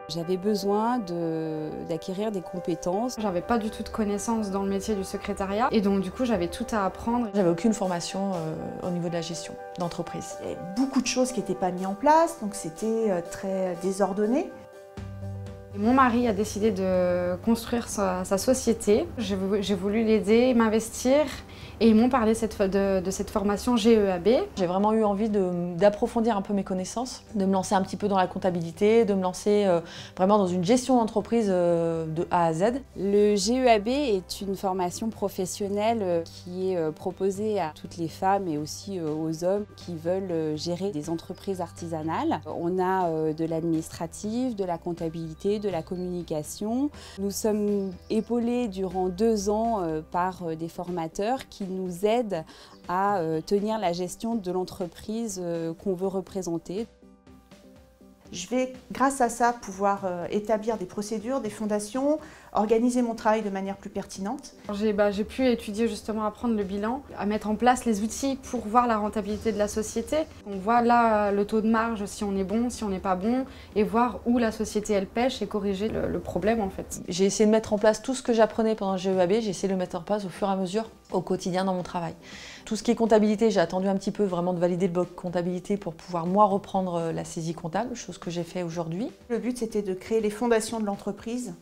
J'avais besoin d'acquérir des compétences. J'avais pas du tout de connaissances dans le métier du secrétariat et donc du coup j'avais tout à apprendre. J'avais aucune formation au niveau de la gestion d'entreprise. Il y avait beaucoup de choses qui n'étaient pas mises en place, donc c'était très désordonné. Mon mari a décidé de construire sa société. J'ai voulu l'aider, m'investir et ils m'ont parlé de cette formation GEAB. J'ai vraiment eu envie d'approfondir un peu mes connaissances, de me lancer un petit peu dans la comptabilité, de me lancer vraiment dans une gestion d'entreprise de A à Z. Le GEAB est une formation professionnelle qui est proposée à toutes les femmes et aussi aux hommes qui veulent gérer des entreprises artisanales. On a de l'administratif, de la comptabilité, de la communication. Nous sommes épaulés durant 2 ans par des formateurs qui nous aident à tenir la gestion de l'entreprise qu'on veut représenter. Je vais, grâce à ça, pouvoir établir des procédures, des fondations, organiser mon travail de manière plus pertinente. J'ai pu étudier justement, apprendre le bilan, à mettre en place les outils pour voir la rentabilité de la société. On voit là le taux de marge, si on est bon, si on n'est pas bon, et voir où la société elle pêche et corriger le problème en fait. J'ai essayé de mettre en place tout ce que j'apprenais pendant le GEAB, j'ai essayé de le mettre en place au fur et à mesure au quotidien dans mon travail. Tout ce qui est comptabilité, j'ai attendu un petit peu vraiment de valider le bloc comptabilité pour pouvoir moi reprendre la saisie comptable, chose que j'ai fait aujourd'hui. Le but c'était de créer les fondations de l'entreprise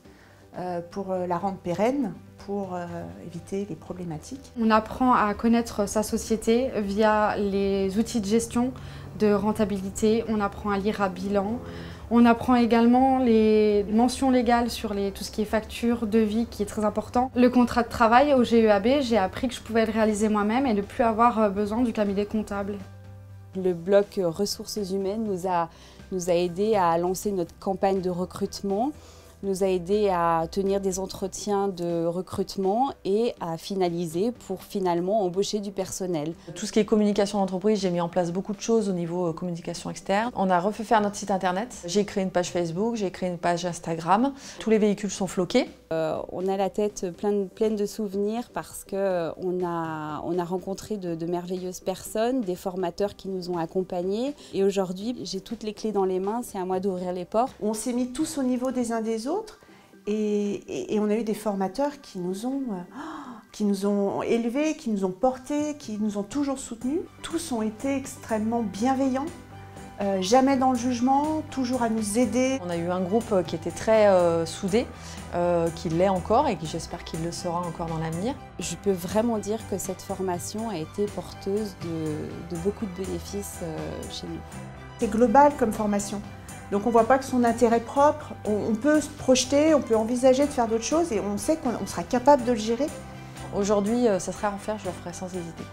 pour la rendre pérenne, pour éviter les problématiques. On apprend à connaître sa société via les outils de gestion, de rentabilité, on apprend à lire un bilan. On apprend également les mentions légales sur tout ce qui est facture, devis, qui est très important. Le contrat de travail au GEAB, j'ai appris que je pouvais le réaliser moi-même et ne plus avoir besoin du cabinet comptable. Le bloc ressources humaines nous a aidés à lancer notre campagne de recrutement, nous a aidés à tenir des entretiens de recrutement et à finaliser pour finalement embaucher du personnel. Tout ce qui est communication d'entreprise, j'ai mis en place beaucoup de choses au niveau communication externe. On a refait faire notre site internet. J'ai créé une page Facebook, j'ai créé une page Instagram. Tous les véhicules sont floqués. On a la tête pleine de souvenirs parce qu'on a rencontré de merveilleuses personnes, des formateurs qui nous ont accompagnés. Et aujourd'hui, j'ai toutes les clés dans les mains, c'est à moi d'ouvrir les portes. On s'est mis tous au niveau des uns des autres et on a eu des formateurs qui nous ont élevés, qui nous ont portés, qui nous ont toujours soutenus. Tous ont été extrêmement bienveillants. Jamais dans le jugement, toujours à nous aider. On a eu un groupe qui était très soudé, qui l'est encore et qui j'espère qu'il le sera encore dans l'avenir. Je peux vraiment dire que cette formation a été porteuse de beaucoup de bénéfices chez nous. C'est global comme formation, donc on ne voit pas que son intérêt propre. On peut se projeter, on peut envisager de faire d'autres choses et on sait qu'on sera capable de le gérer. Aujourd'hui, ça serait à refaire, je le ferai sans hésiter.